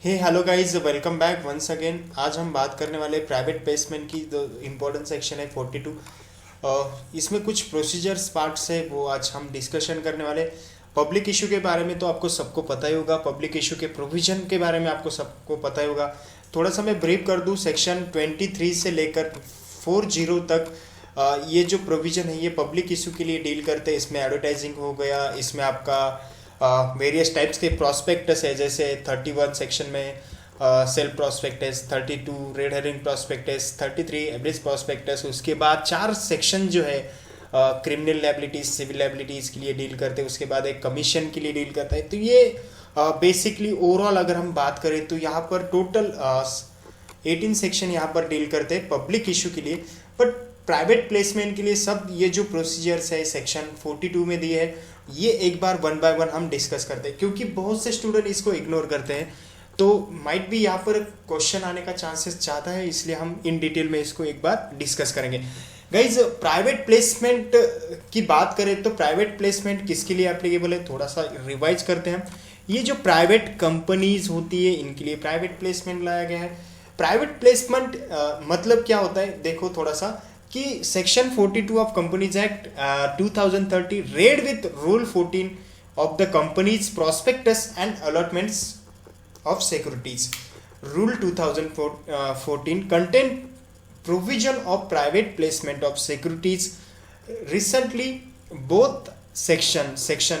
हे hello guys, welcome back once again. आज हम बात करने वाले प्राइवेट प्लेसमेंट की। जो इम्पोर्टेंट सेक्शन है 42, इसमें कुछ प्रोसीजर्स पार्ट्स है वो आज हम डिस्कशन करने वाले। पब्लिक इशू के बारे में तो आपको सबको पता ही होगा, पब्लिक इशू के प्रोविजन के बारे में आपको सबको पता ही होगा। थोड़ा सा मैं ब्रीफ कर दूं। सेक्शन 23 से लेकर 40 तक ये जो प्रोविजन है ये पब्लिक इशू के लिए डील करते हैं। इसमें एडवर्टाइजिंग हो गया, इसमें आपका वेरियस टाइप्स के प्रॉस्पेक्टस है, जैसे 31 सेक्शन में self prospectus, 32 red herring prospectus, 33 average prospectus. उसके बाद 4 सेक्शन जो है क्रिमिनल लायबिलिटीज, सिविल लायबिलिटीज के लिए डील करते हैं। उसके बाद एक कमीशन के लिए डील करता है। तो ये बेसिकली ओवरऑल अगर हम बात करें तो यहाँ पर टोटल 18 सेक्शन यहाँ पर डील करते हैं पब्लिक इशू के लिए। बट प्राइवेट प्लेसमेंट के लिए सब ये जो प्रोसीजर्स है सेक्शन 42 में दिए है, ये एक बार वन बाय वन हम डिस्कस करते हैं, क्योंकि बहुत से स्टूडेंट इसको इग्नोर करते हैं। तो माइट भी यहाँ पर क्वेश्चन आने का चांसेस ज़्यादा है, इसलिए हम इन डिटेल में इसको एक बार डिस्कस करेंगे। गाइज, प्राइवेट प्लेसमेंट की बात करें तो प्राइवेट प्लेसमेंट किसके लिए एप्लीकेबल है, थोड़ा सा रिवाइज करते हैं। ये जो प्राइवेट कंपनीज होती है इनके लिए प्राइवेट प्लेसमेंट लाया गया है। प्राइवेट प्लेसमेंट मतलब क्या होता है, देखो थोड़ा सा कि section 42 of companies act 2030 red with rule 14 of the companies prospectus and allotments of securities. Rule 2014 contain provision of private placement of securities. Recently both section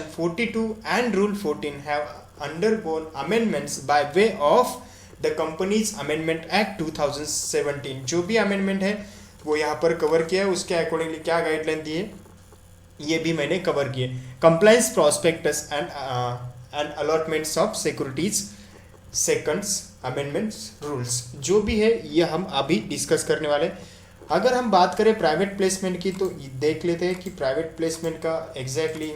42 and rule 14 have undergone amendments by way of the companies amendment act 2017। जो भी amendment है वो यहाँ पर cover किया है, उसके accordingly क्या गाइडलाइन दी है ये भी मैंने कवर किए। Compliance prospectus and allotments of securities seconds amendments rules, जो भी है ये हम अभी डिस्कस करने वाले। अगर हम बात करें प्राइवेट प्लेसमेंट की तो देख लेते हैं कि प्राइवेट प्लेसमेंट का एग्जैक्टली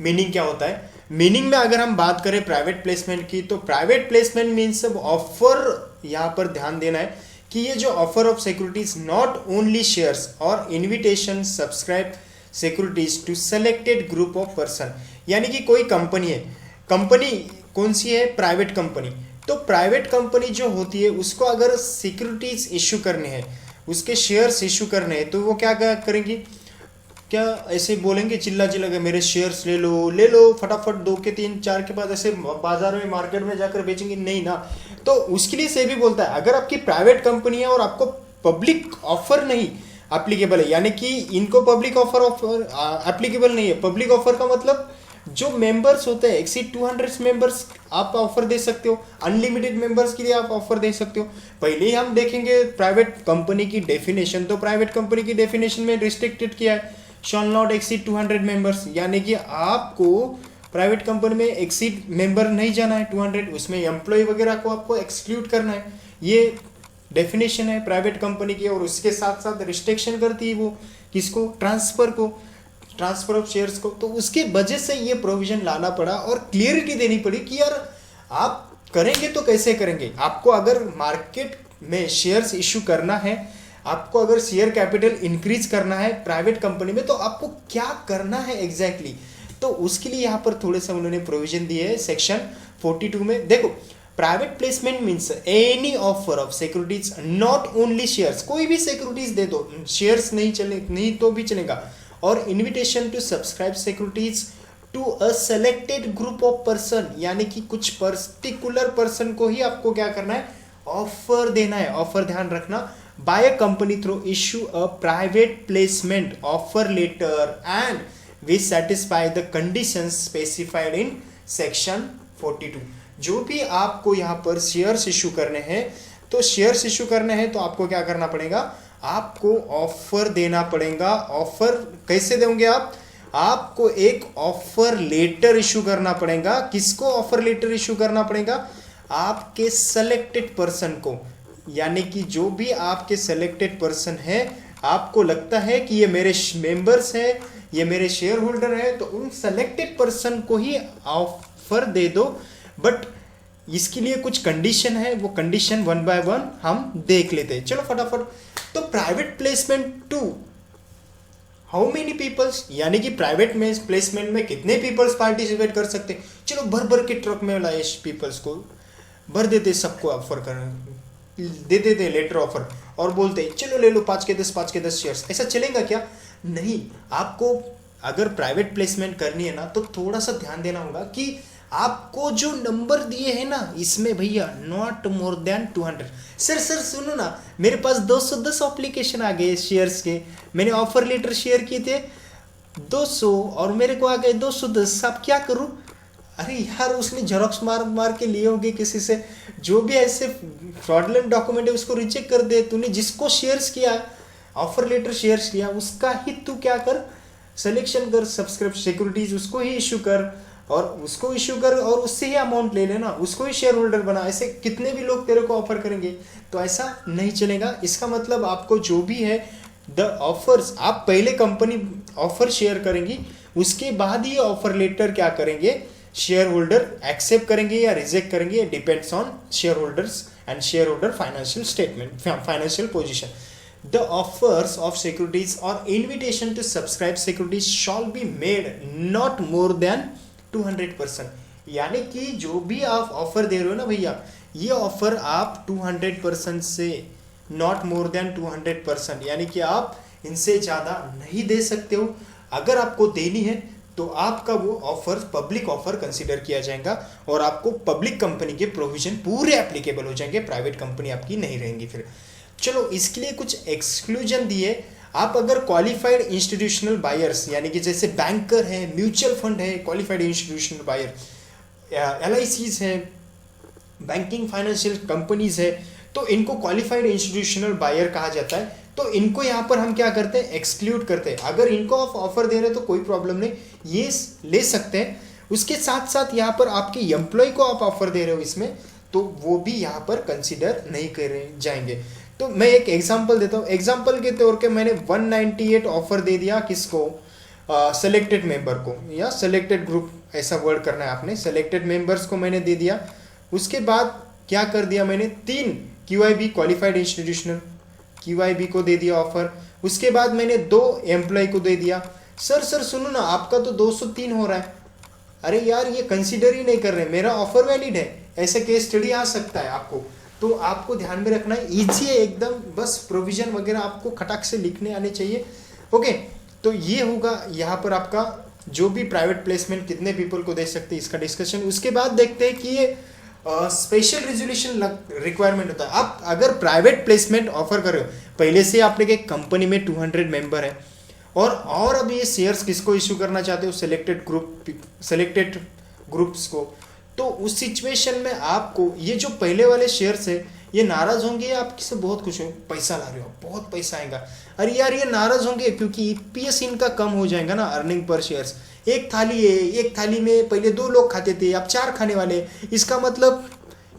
मीनिंग क्या होता है। मीनिंग में अगर हम बात करें प्राइवेट प्लेसमेंट की तो प्राइवेट प्लेसमेंट मीन्स ऑफर, यहाँ पर ध्यान देना है कि ये जो offer of securities not only shares और invitation subscribe securities to selected group of person. यानी कि कोई कंपनी है, कंपनी कौन सी है, प्राइवेट कंपनी। तो प्राइवेट कंपनी जो होती है उसको अगर सिक्योरिटीज इशू करने हैं, उसके शेयर्स इशू करने हैं, तो वो क्या करेंगी, क्या ऐसे बोलेंगे चिल्ला चिल्ला के मेरे शेयर्स ले लो फटाफट, 2 के 3 4 के बाद ऐसे बाजार में मार्केट में जाकर बेचेंगे, नहीं ना। तो उसके लिए सेबी बोलता है अगर आपकी प्राइवेट कंपनी है और आपको पब्लिक ऑफर नहीं एप्लीकेबल है, यानी कि इनको पब्लिक ऑफर एप्लीकेबल नहीं है। पब्लिक ऑफर का मतलब जो मेंबर्स होते हैं एक्सीड 200 मेंबर्स आप ऑफर दे सकते हो, अनलिमिटेड मेंबर्स के लिए आप ऑफर दे सकते हो। पहले ही हम देखेंगे प्राइवेट कंपनी की डेफिनेशन, तो प्राइवेट कंपनी की डेफिनेशन में रिस्ट्रिक्टेड किया है, शॉल नॉट एक्सीड 200 मेंबर्स, यानी कि आपको प्राइवेट कंपनी में एक्सीड मेंबर नहीं जाना है 200, उसमें एम्प्लॉय वगैरह को आपको एक्सक्लूड करना है। ये डेफिनेशन है प्राइवेट कंपनी की, और उसके साथ साथ रिस्ट्रिक्शन करती है वो किसको, ट्रांसफर ऑफ शेयर्स को। तो उसके वजह से ये प्रोविजन लाना पड़ा और क्लियरिटी देनी पड़ी कि यार आप करेंगे तो कैसे करेंगे। आपको अगर मार्केट में शेयर्स इशू करना है, आपको अगर शेयर कैपिटल इंक्रीज करना है प्राइवेट कंपनी में, तो आपको क्या करना है एग्जैक्टली। तो उसके लिए यहाँ पर थोड़े से उन्होंने प्रोविजन दिए है सेक्शन 42 में। देखो, private placement means any offer of securities not only shares, कोई भी सिक्योरिटीज दे दो, शेयर्स नहीं तो भी चलेगा, और invitation to subscribe securities to a selected group of person, यानी कि कुछ पर्टिकुलर पर्सन को ही आपको क्या करना है, ऑफर देना है। ऑफर ध्यान रखना, by a company through issue a private placement offer letter and we satisfy the conditions specified in section 42। जो भी आपको यहाँ पर शेयर्स इशू करने हैं, तो शेयर्स इशू करने हैं तो आपको क्या करना पड़ेगा, आपको ऑफर देना पड़ेगा। ऑफर कैसे देंगे आप, आपको एक ऑफर लेटर इशू करना पड़ेगा। किसको ऑफर लेटर इशू करना पड़ेगा, आपके सेलेक्टेड पर्सन को, यानी कि जो भी आपके सेलेक्टेड पर्सन है, आपको लगता है कि ये मेरे मेंबर्स है, ये मेरे शेयर होल्डर है, तो उन सेलेक्टेड पर्सन को ही ऑफर दे दो। बट इसके लिए कुछ कंडीशन है, वो कंडीशन वन बाय वन हम देख लेते हैं। चलो फटाफट। तो private placement to how many peoples, यानी कि प्राइवेट में प्लेसमेंट में कितने पीपल्स पार्टिसिपेट कर सकते हैं। चलो भर भर के ट्रक में लाए पीपल्स को भर देते, सबको ऑफर कर दे देते लेटर ऑफर और बोलते चलो ले लो 5 के 10 शेयर्स। ऐसा चलेगा क्या? नहीं। आपको अगर प्राइवेट प्लेसमेंट करनी है ना तो थोड़ा सा ध्यान देना होगा कि आपको जो नंबर दिए हैं ना इसमें भैया नॉट मोर देन 200। सर सुनो ना, मेरे पास 210 एप्लीकेशन आ गए शेयर्स के, मैंने ऑफर लेटर शेयर किए थे 200 और मेरे को आ गए 210, अब क्या करूं? अरे यार उसने जेरोक्स मार के लिए होंगे किसी से, जो भी ऐसे फ्रॉडलेंट डॉक्यूमेंट है उसको रिजेक्ट कर दे। तूने जिसको शेयर्स किया, ऑफर लेटर शेयर्स किया, उसका ही तू क्या कर, सिलेक्शन कर, सब्सक्रिप्शन सिक्योरिटीज उसको ही इशू कर और उसको इशू कर और उससे ही अमाउंट ले लेना, उसको ही शेयर होल्डर बना। ऐसे कितने भी लोग तेरे को ऑफर करेंगे, तो ऐसा नहीं चलेगा। इसका मतलब आपको जो भी है द ऑफर्स, आप पहले कंपनी ऑफर शेयर करेंगी, उसके बाद ही ऑफर लेटर क्या करेंगे, शेयर होल्डर एक्सेप्ट करेंगे या रिजेक्ट करेंगे, depends on share holders and share holder financial statement, financial position. The offers of securities or invitation to subscribe securities shall be made not more than 200%। यानी कि जो भी आप ऑफर दे रहे हो ना भैया, ये ऑफर आप 200% से नॉट मोर देन 200%, यानी कि आप इनसे ज़्यादा नहीं दे सकते हो। अगर आपको देनी है तो आपका वो ऑफर पब्लिक ऑफर कंसीडर किया जाएगा और आपको पब्लिक कंपनी के प्रोविजन पूरे एप्लीकेबल हो जाएंगे, प्राइवेट कंपनी आपकी नहीं रहेंगी फिर। चलो इसके लिए कुछ एक्सक्लूजन दिए। आप अगर क्वालिफाइड इंस्टीट्यूशनल बायर्स, यानी कि जैसे बैंकर है, म्यूचुअल फंड है, क्वालिफाइड इंस्टीट्यूशनल बायर, LICs है, बैंकिंग फाइनेंशियल कंपनीज है, तो इनको क्वालिफाइड इंस्टीट्यूशनल बायर कहा जाता है। तो इनको यहाँ पर हम क्या करते हैं, एक्सक्लूड करते हैं। अगर इनको आप ऑफर दे रहे हैं तो कोई प्रॉब्लम नहीं, ये ले सकते हैं। उसके साथ साथ यहाँ पर आपके एम्प्लॉय को आप ऑफर दे रहे हो इसमें, तो वो भी यहाँ पर कंसिडर नहीं करे जाएंगे। तो मैं एक एग्जांपल देता हूँ। एग्जांपल के तौर पे मैंने 198 ऑफर दे दिया किसको, सेलेक्टेड मेंबर को, या सेलेक्टेड ग्रुप, ऐसा वर्ड करना है आपने, सेलेक्टेड मेंबर्स को मैंने दे दिया। उसके बाद क्या कर दिया मैंने, 3 QIB क्वालिफाइड इंस्टीट्यूशनल QIB को दे दिया ऑफर। उसके बाद मैंने 2 एम्प्लॉय को दे दिया। सर सुनो ना, आपका तो 203 हो रहा है। अरे यार ये कंसिडर ही नहीं कर रहे, मेरा ऑफर वैलिड है, ऐसे केस स्टडी आ सकता है आपको। तो आपको ध्यान में रखना है, ईजी है एकदम, बस प्रोविजन वगैरह आपको खटाक से लिखने आने चाहिए। ओके, तो ये होगा यहाँ पर आपका जो भी प्राइवेट प्लेसमेंट कितने पीपल को दे सकते हैं इसका डिस्कशन। उसके बाद देखते हैं कि ये स्पेशल रेजोल्यूशन रिक्वायरमेंट होता है। आप अगर प्राइवेट प्लेसमेंट ऑफर कर रहे हो, पहले से आपने एक कंपनी में 200 मेंबर है और अब ये शेयर्स किसको इशू करना चाहते हो, सेलेक्टेड ग्रुप्स को, तो उस सिचुएशन में आपको ये जो पहले वाले शेयर्स है ये नाराज होंगे, आप किसे बहुत खुश हो, पैसा ला रहे हो, बहुत पैसा आएगा। अरे यार ये नाराज होंगे क्योंकि EPS इनका कम हो जाएगा ना, अर्निंग पर शेयर्स। एक थाली है, एक थाली में पहले 2 लोग खाते थे, अब 4 खाने वाले, इसका मतलब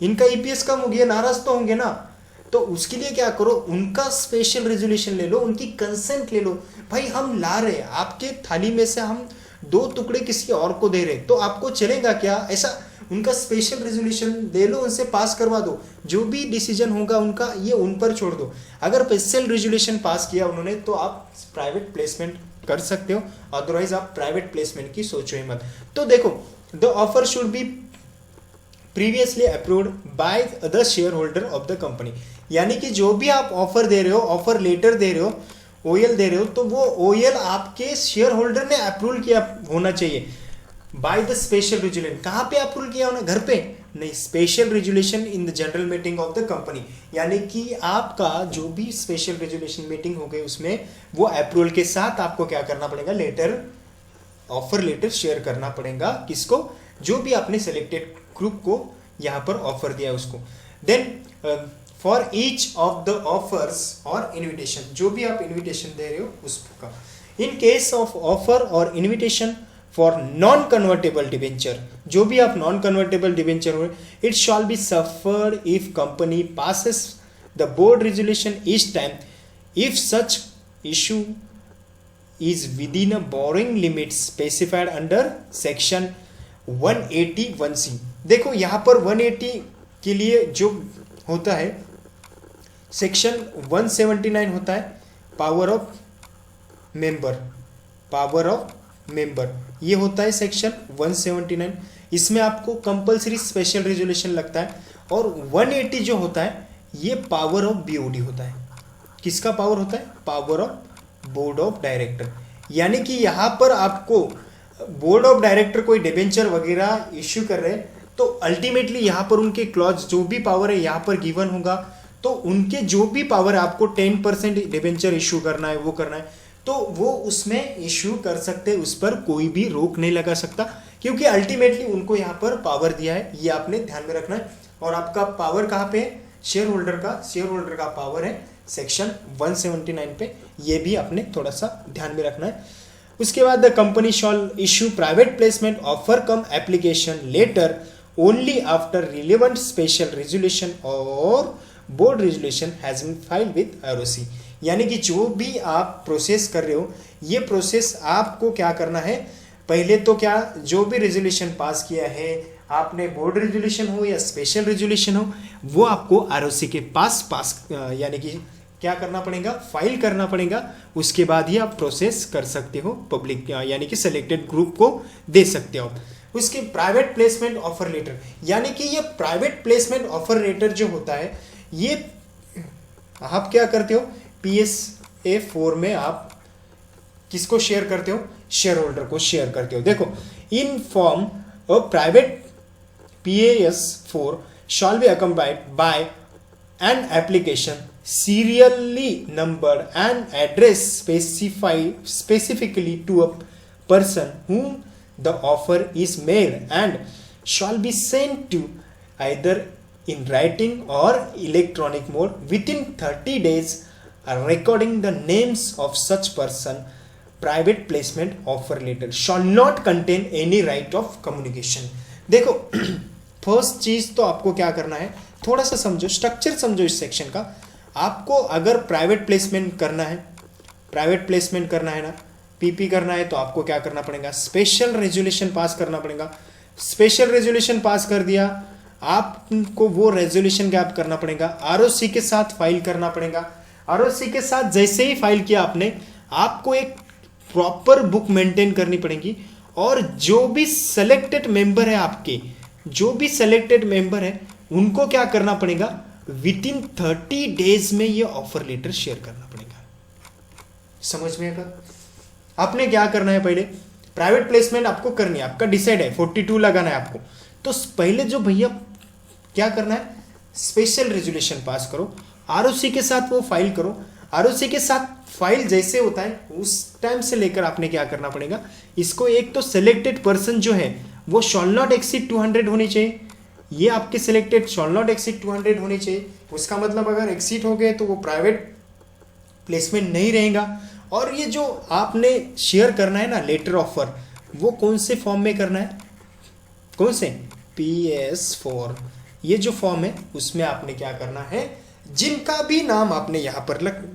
इनका EPS कम हो गया, नाराज तो होंगे ना। तो उसके लिए क्या करो, उनका स्पेशल रेजोल्यूशन ले लो, उनकी कंसेंट ले लो। भाई हम ला रहे हैं आपके थाली में से, हम 2 टुकड़े किसी और को दे रहे, तो आपको चलेगा क्या? ऐसा उनका स्पेशल रेजोल्यूशन ले लो, उनसे पास करवा दो, जो भी डिसीजन होगा उनका ये उन पर छोड़ दो। अगर स्पेशल रेजोल्यूशन पास किया उन्होंने तो आप प्राइवेट प्लेसमेंट कर सकते हो, अदरवाइज आप प्राइवेट प्लेसमेंट की सोचो ही मत। तो देखो, the offer should be previously approved by the share holder of the company. यानी कि जो भी आप ऑफर दे रहे हो, ऑफर लेटर दे रहे हो, OL दे रहे हो, तो वो OL आपके शेयर होल्डर ने अप्रूव किया होना चाहिए बाय द स्पेशल रेजोल्यूशन। कहाँ पे अप्रूव किया होना, घर पे नहीं, special resolution in the general meeting of the company. यानी कि आपका जो भी स्पेशल रेजोल्यूशन मीटिंग हो गई उसमें वो अप्रूवल के साथ आपको क्या करना पड़ेगा, लेटर, ऑफर लेटर शेयर करना पड़ेगा किसको, जो भी आपने सेलेक्टेड ग्रुप को यहाँ पर ऑफर दिया उसको। Then for each of the offers और इन्विटेशन, जो भी आप इन्विटेशन दे रहे हो उसका, इन केस ऑफ ऑफर और invitation for non convertible debenture, जो भी आप नॉन कन्वर्टेबल डिवेंचर हो, it shall be suffered if company passes the board resolution each time if such issue is within a borrowing limit specified under section 181C। देखो यहाँ पर 180 के लिए जो होता है सेक्शन 179 होता है, power of member, power of member, ये होता है सेक्शन 179। इसमें आपको कंपलसरी स्पेशल रेजोल्यूशन लगता है। और 180 जो होता है ये पावर ऑफ बीओडी होता है। किसका पावर होता है? Power of board of director. यानी कि यहाँ पर आपको बोर्ड ऑफ डायरेक्टर कोई डिबेंचर वगैरह इश्यू कर रहे हैं तो अल्टीमेटली यहाँ पर उनके क्लॉज जो भी पावर है यहाँ पर गिवन होगा। तो उनके जो भी पावर है, आपको 10% डिबेंचर इश्यू करना है, वो करना है, तो वो उसमें इश्यू कर सकते हैं, उस पर कोई भी रोक नहीं लगा सकता, क्योंकि अल्टीमेटली उनको यहाँ पर पावर दिया है, ये आपने ध्यान में रखना है। और आपका पावर कहाँ पे है? शेयर होल्डर का पावर है सेक्शन 179 पे, ये भी आपने थोड़ा सा ध्यान में रखना है। उसके बाद the company shall issue private placement offer cum application letter only after relevant special resolution और board resolution has been filed with ROC. यानी कि जो भी आप प्रोसेस कर रहे हो, ये प्रोसेस आपको क्या करना है, पहले तो क्या जो भी रेजोल्यूशन पास किया है आपने, बोर्ड रेजोल्यूशन हो या स्पेशल रेजोल्यूशन हो, वो आपको आरओसी के पास यानी कि क्या करना पड़ेगा? फाइल करना पड़ेगा। उसके बाद ही आप प्रोसेस कर सकते हो, पब्लिक यानी कि सिलेक्टेड ग्रुप को दे सकते हो। उसके प्राइवेट प्लेसमेंट ऑफर लेटर, यानी कि ये प्राइवेट प्लेसमेंट ऑफर लेटर जो होता है, ये आप क्या करते हो? PSA 4 में आप किसको शेयर करते हो? शेयर होल्डर को शेयर करते हो। देखो, in form of private PAS 4 shall be accompanied by an application serially numbered and address specifically to a person whom the offer is made and shall be sent to either in writing or electronic mode within 30 days, recording the names of such person. Private placement offer letter shall not contain any right of communication. देखो, first चीज तो आपको क्या करना है, थोड़ा सा समझो, स्ट्रक्चर समझो इस सेक्शन का। आपको अगर प्राइवेट प्लेसमेंट करना है ना, पीपी करना है, तो आपको क्या करना पड़ेगा? स्पेशल रेजोल्यूशन पास करना पड़ेगा। स्पेशल रेजोल्यूशन पास कर दिया, आपको वो रेजोल्यूशन क्या करना पड़ेगा? आरओसी के साथ फाइल करना पड़ेगा। आरओसी के साथ जैसे ही फाइल किया आपने, आपको एक प्रॉपर बुक मेंटेन करनी पड़ेगी। और जो भी सिलेक्टेड मेंबर है आपके, जो भी सिलेक्टेड मेंबर है, उनको क्या करना पड़ेगा? विद इन 30 डेज में ये ऑफर लेटर शेयर करना पड़ेगा। समझ में आएगा? आपने क्या करना है, पहले प्राइवेट प्लेसमेंट आपको करनी है, आपका डिसाइड है 42 लगाना है आपको। तो पहले जो भैया क्या करना है, स्पेशल रेजोल्यूशन पास करो, आरओसी के साथ वो फाइल करो। आरओसी के साथ फाइल जैसे होता है उस टाइम से लेकर आपने क्या करना पड़ेगा, इसको एक तो सिलेक्टेड पर्सन जो है वो शॉल नॉट एक्सीड 200 होनी चाहिए। ये आपके सिलेक्टेड शॉल नॉट एक्सीड 200 होनी चाहिए। उसका मतलब अगर एक्सीड हो गए तो वो प्राइवेट प्लेसमेंट नहीं रहेगा। और ये जो आपने शेयर करना है ना लेटर ऑफर, वो कौन से फॉर्म में करना है? कौन से? PS4 ये जो फॉर्म है उसमें आपने क्या करना है, जिनका भी नाम आपने यहाँ पर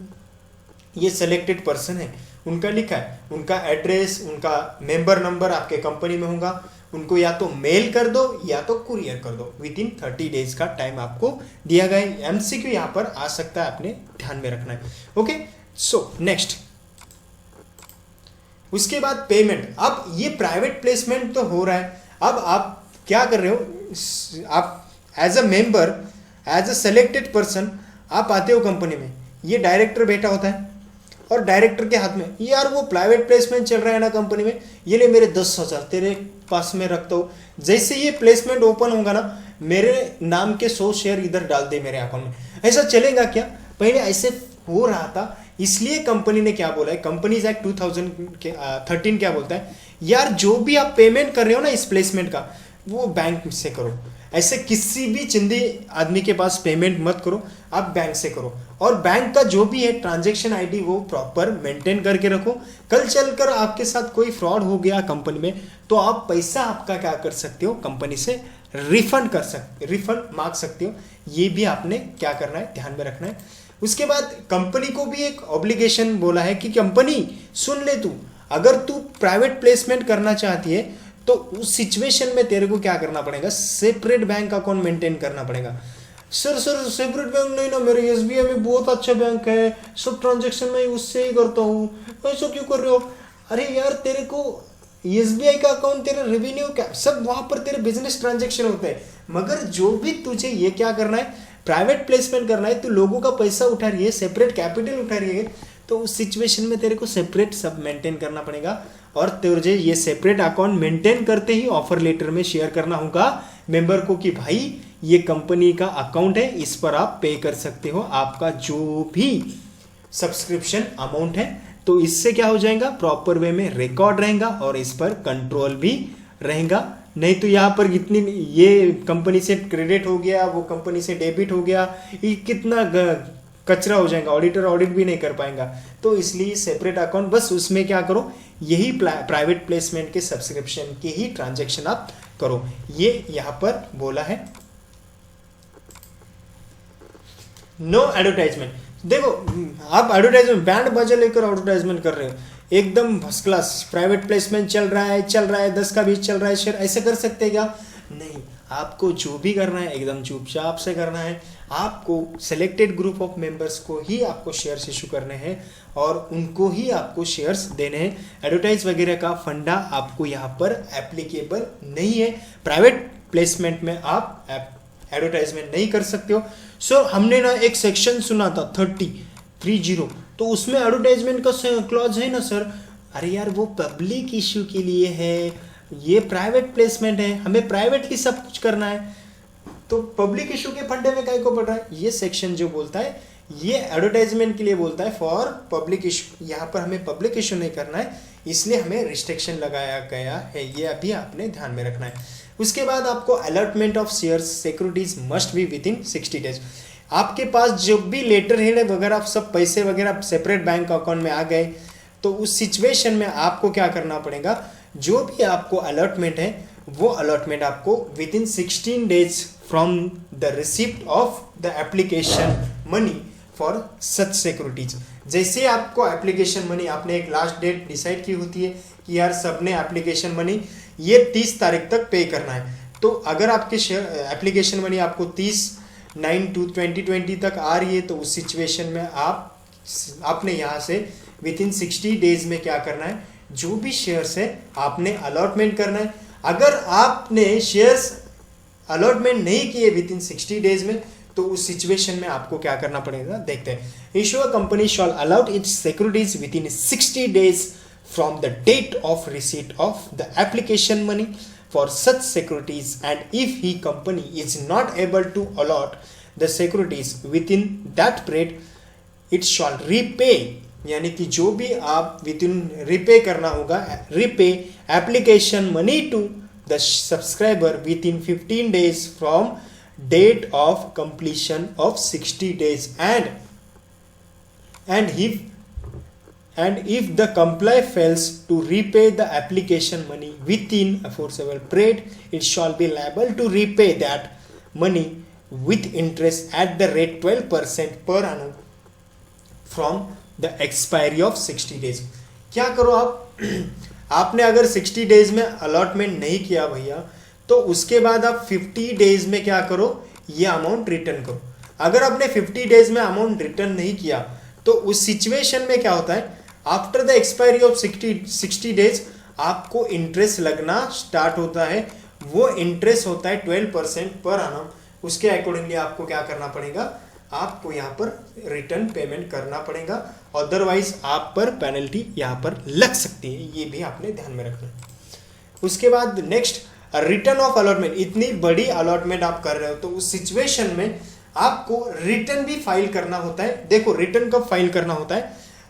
ये सिलेक्टेड पर्सन है उनका लिखा है, उनका एड्रेस, उनका मेंबर नंबर आपके कंपनी में होगा, उनको या तो मेल कर दो या तो कुरियर कर दो। विद इन 30 डेज का टाइम आपको दिया गया है। MCQ यहाँ पर आ सकता है, आपने ध्यान में रखना है। ओके, सो नेक्स्ट, उसके बाद पेमेंट। अब ये प्राइवेट प्लेसमेंट तो हो रहा है, अब आप क्या कर रहे हो, आप as a member, as a selected person आप आते हो कंपनी में, ये डायरेक्टर बैठा होता है और डायरेक्टर के हाथ में, यार वो प्राइवेट प्लेसमेंट चल रहा है ना कंपनी में, ये ले मेरे 10,000 तेरे पास में रखता हूँ। जैसे ये प्लेसमेंट ओपन होगा ना, मेरे नाम के 100 शेयर इधर डाल दे मेरे अकाउंट में। ऐसा चलेगा क्या? पहले ऐसे हो रहा था, इसलिए कंपनी ने क्या बोला है, कंपनीज एक्ट 2013 क्या बोलता है, यार जो भी आप पेमेंट कर रहे हो ना इस प्लेसमेंट का, वो बैंक से करो। ऐसे किसी भी चिंदी आदमी के पास पेमेंट मत करो, आप बैंक से करो। और बैंक का जो भी है ट्रांजैक्शन आईडी वो प्रॉपर मेंटेन करके रखो। कल चलकर आपके साथ कोई फ्रॉड हो गया कंपनी में, तो आप पैसा आपका क्या कर सकते हो, कंपनी से रिफंड मांग सकते हो। ये भी आपने क्या करना है, ध्यान में रखना है। उसके बाद कंपनी को भी एक ऑब्लिगेशन बोला है कि कंपनी सुन ले, तू अगर तू प्राइवेट प्लेसमेंट करना चाहती है तो उस सिचुएशन में तेरे को क्या करना पड़ेगा, सेपरेट बैंक अकाउंट मेंटेन करना पड़ेगा। सर सेपरेट बैंक नहीं ना, मेरे SBI में बहुत अच्छा बैंक है, सब ट्रांजैक्शन मैं उससे ही करता हूँ, ऐसा क्यों कर रहे हो? अरे यार तेरे को एसबीआई का अकाउंट, तेरा रेवेन्यू क्या, सब वहां पर तेरे बिजनेस ट्रांजेक्शन होते हैं, मगर जो भी तुझे ये क्या करना है, प्राइवेट प्लेसमेंट करना है, तो लोगों का पैसा उठा रही है, सेपरेट कैपिटल उठा रही है, तो उस सिचुएशन में तेरे को सेपरेट सब मेंटेन करना पड़ेगा। और तुझे ये सेपरेट अकाउंट मेंटेन करते ही ऑफर लेटर में शेयर करना होगा मेंबर को कि भाई ये कंपनी का अकाउंट है, इस पर आप पे कर सकते हो आपका जो भी सब्सक्रिप्शन अमाउंट है। तो इससे क्या हो जाएगा, प्रॉपर वे में रिकॉर्ड रहेगा और इस पर कंट्रोल भी रहेगा। नहीं तो यहाँ पर इतनी, ये कंपनी से क्रेडिट हो गया, वो कंपनी से डेबिट हो गया, ये कितना कचरा हो जाएगा, ऑडिटर ऑडिट भी नहीं कर पाएगा। तो इसलिए सेपरेट अकाउंट, बस उसमें क्या करो, यही प्राइवेट प्लेसमेंट के सब्सक्रिप्शन के ही ट्रांजैक्शन आप करो, ये यहां पर बोला है। नो एडवर्टाइजमेंट, देखो आप एडवर्टाइजमेंट बैंड बाजा लेकर एडवर्टाइजमेंट कर रहे हो, एकदम फर्स्ट क्लास प्राइवेट प्लेसमेंट चल रहा है 10 का 20 चल रहा है शेयर, ऐसे कर सकते हैं क्या? नहीं, आपको जो भी करना है एकदम चुपचाप से करना है। आपको सेलेक्टेड ग्रुप ऑफ मेंबर्स को ही आपको शेयर्स इशू करने हैं और उनको ही आपको शेयर्स देने हैं। एडवर्टाइज वगैरह का फंडा आपको यहाँ पर एप्लीकेबल नहीं है। प्राइवेट प्लेसमेंट में आप एडवर्टाइजमेंट नहीं कर सकते हो। सो हमने ना एक सेक्शन सुना था 30, तो उसमें एडवर्टाइजमेंट का क्लॉज है ना सर। अरे यार वो पब्लिक इश्यू के लिए है, ये प्राइवेट प्लेसमेंट है, हमें प्राइवेटली सब कुछ करना है, तो पब्लिक इशू के फंडे में काय को पड़ रहा है? ये सेक्शन जो बोलता है ये एडवर्टाइजमेंट के लिए बोलता है फॉर पब्लिक इशू। यहाँ पर हमें पब्लिक इशू नहीं करना है, इसलिए हमें रिस्ट्रिक्शन लगाया गया है, ये अभी आपने ध्यान में रखना है। उसके बाद आपको allotment of shares securities must be with in 60 days. आपके पास जो भी लेटर हेड वगैरह सब पैसे वगैरह सेपरेट बैंक अकाउंट में आ गए, तो उस सिचुएशन में आपको क्या करना पड़ेगा, जो भी आपको अलॉटमेंट है वो अलॉटमेंट आपको with in 16 days from the receipt of the application money for such securities. जैसे आपको एप्लीकेशन मनी, आपने एक लास्ट डेट डिसाइड की होती है कि यार सबने एप्लीकेशन मनी ये 30 तारीख तक पे करना है, तो अगर आपके एप्लीकेशन मनी आपको 30/9/2020 तक आ रही है, तो उस सिचुएशन में आपने यहाँ से विद इन 60 डेज में क्या करना है, जो भी शेयर्स है आपने अलॉटमेंट करना है। अगर आपने शेयर्स अलॉटमेंट नहीं किए विद इन 60 डेज में, तो उस सिचुएशन में आपको क्या करना पड़ेगा, देखते हैं। Issue a company shall allowed its securities within 60 days from the date of receipt of the application money for such securities, and if he company is not able to allot the securities within that period, it shall repay, यानी कि जो भी आप with in repay करना होगा, repay application money to the subscriber within 15 days फ्रॉम date of completion of 60 days, and if the comply fails to repay the application money within a foreseeable period, it shall be liable to repay that money with interest at the rate 12% per annum from the expiry of 60 days। क्या करो आप आपने अगर 60 days में allotment नहीं किया भैया, तो उसके बाद आप 50 डेज में क्या करो, ये अमाउंट रिटर्न करो। अगर आपने 50 डेज में अमाउंट रिटर्न नहीं किया, तो उस सिचुएशन में क्या होता है, after the expiry of 60 days आपको इंटरेस्ट लगना स्टार्ट होता है। वो इंटरेस्ट होता है 12% पर annum। उसके अकॉर्डिंगली आपको क्या करना पड़ेगा, आपको यहाँ पर रिटर्न पेमेंट करना पड़ेगा, अदरवाइज आप पर पेनल्टी यहाँ पर लग सकती है, ये भी आपने ध्यान में रखना है। उसके बाद नेक्स्ट, रिटर्न ऑफ अलॉटमेंट। इतनी बड़ी अलॉटमेंट आप कर रहे हो, तो उस सिचुएशन में आपको रिटर्न भी फाइल करना होता है। देखो रिटर्न कब फाइल करना होता है,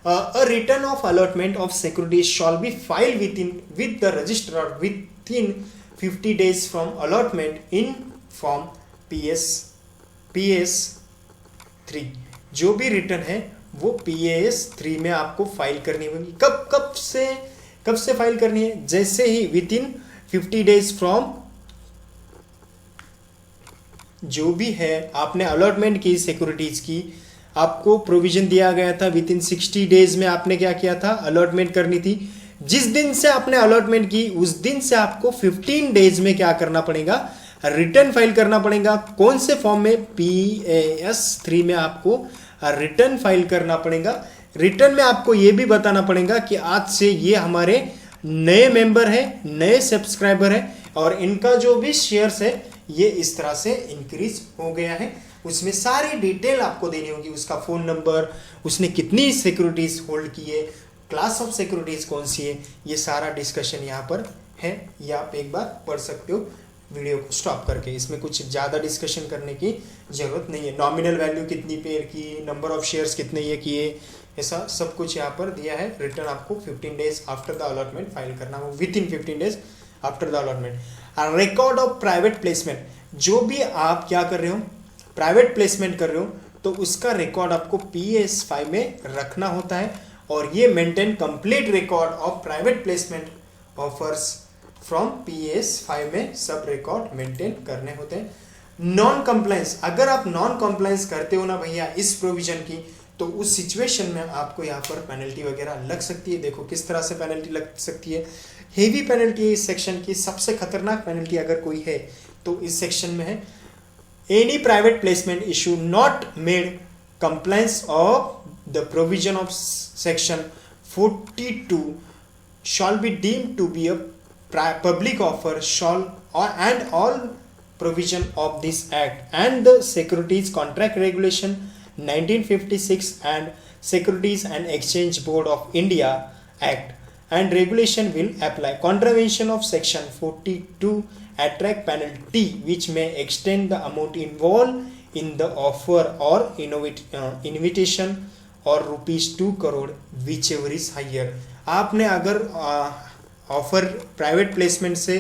a return of allotment of securities shall be file with the registrar within 50 days from allotment in form PS 3। जो भी रिटर्न है वो PS 3 में आपको फाइल करनी होगी। कब से फाइल करनी है, जैसे ही विद इन 50 डेज फ्रॉम, जो भी है आपने अलॉटमेंट की सिक्योरिटीज की, आपको प्रोविजन दिया गया था विद इन 60 डेज में आपने क्या किया था, अलॉटमेंट करनी थी। जिस दिन से आपने अलॉटमेंट की उस दिन से आपको 15 डेज में क्या करना पड़ेगा, रिटर्न फाइल करना पड़ेगा। कौन से फॉर्म में, PS 3 में आपको रिटर्न फाइल करना पड़ेगा, रिटर्न में आपको ये भी बताना पड़ेगा कि आज से ये हमारे नए मेंबर है, नए सब्सक्राइबर है और इनका जो भी शेयर्स है ये इस तरह से इंक्रीज हो गया है। उसमें सारी डिटेल आपको देनी होगी, उसका फोन नंबर, उसने कितनी सिक्योरिटीज होल्ड की है, क्लास ऑफ सिक्योरिटीज कौन सी है, ये सारा डिस्कशन यहाँ पर है। ये आप एक बार पढ़ सकते हो वीडियो को स्टॉप करके। इसमें कुछ ज़्यादा डिस्कशन करने की जरूरत नहीं है। नॉमिनल वैल्यू कितनी पेयर की, नंबर ऑफ शेयर्स कितने ये किए, ऐसा सब कुछ यहाँ पर दिया है। रिटर्न आपको 15 days after the allotment file करना हो, with in 15 days after the allotment. Record of private placement, जो भी आप क्या कर रहे हो, प्राइवेट प्लेसमेंट कर रहे हो, तो उसका रिकॉर्ड आपको PS5 में रखना होता है और ये maintain complete record of private placement offers from PS5 में सब रिकॉर्ड मेंटेन करने होते हैं। नॉन कंप्लायंस, अगर आप नॉन कंप्लायंस करते हो ना भैया इस प्रोविजन की, तो उस सिचुएशन में आपको यहाँ पर पेनल्टी वगैरह लग सकती है। देखो किस तरह से पेनल्टी लग सकती है। हेवी पेनल्टी है इस सेक्शन की, सबसे खतरनाक पेनल्टी अगर कोई है तो इस सेक्शन में है। Any private placement issue not made compliance of the provision of section 42 shall be deemed to be a public offer shall and all provision of this act and the Securities Contract Regulation 1956 and Securities and Exchange Board of India Act and regulation will apply. Contravention of section 42 attract penalty which may extend the amount involved in the offer or invitation or ₹2 crore whichever is higher. आपने अगर offer private placement से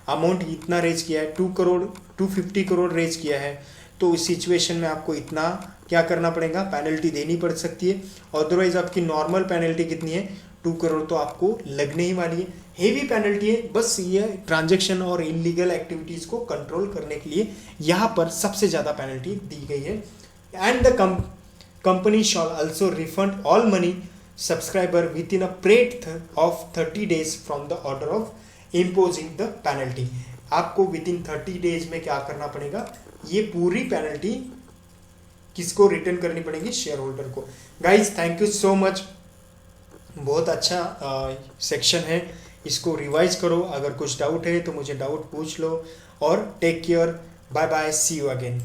amount इतना raise किया है, 2 crore 250 crore raise किया है, तो इस सिचुएशन में आपको इतना क्या करना पड़ेगा, पेनल्टी देनी पड़ सकती है। अदरवाइज आपकी नॉर्मल पेनल्टी कितनी है, 2 करोड़ तो आपको लगने ही वाली है। हेवी पेनल्टी है, बस ये ट्रांजैक्शन और इलीगल एक्टिविटीज को कंट्रोल करने के लिए यहाँ पर सबसे ज़्यादा पेनल्टी दी गई है। And the company shawl also refund all money subscriber within a period of 30 days from the order of imposing the penalty. आपको within 30 days में क्या करना पड़ेगा, ये पूरी पेनल्टी किसको रिटर्न करनी पड़ेगी, शेयर होल्डर को। Guys thank you so much, बहुत अच्छा सेक्शन है, इसको रिवाइज करो। अगर कुछ डाउट है तो मुझे डाउट पूछ लो और take care, bye bye, see you again.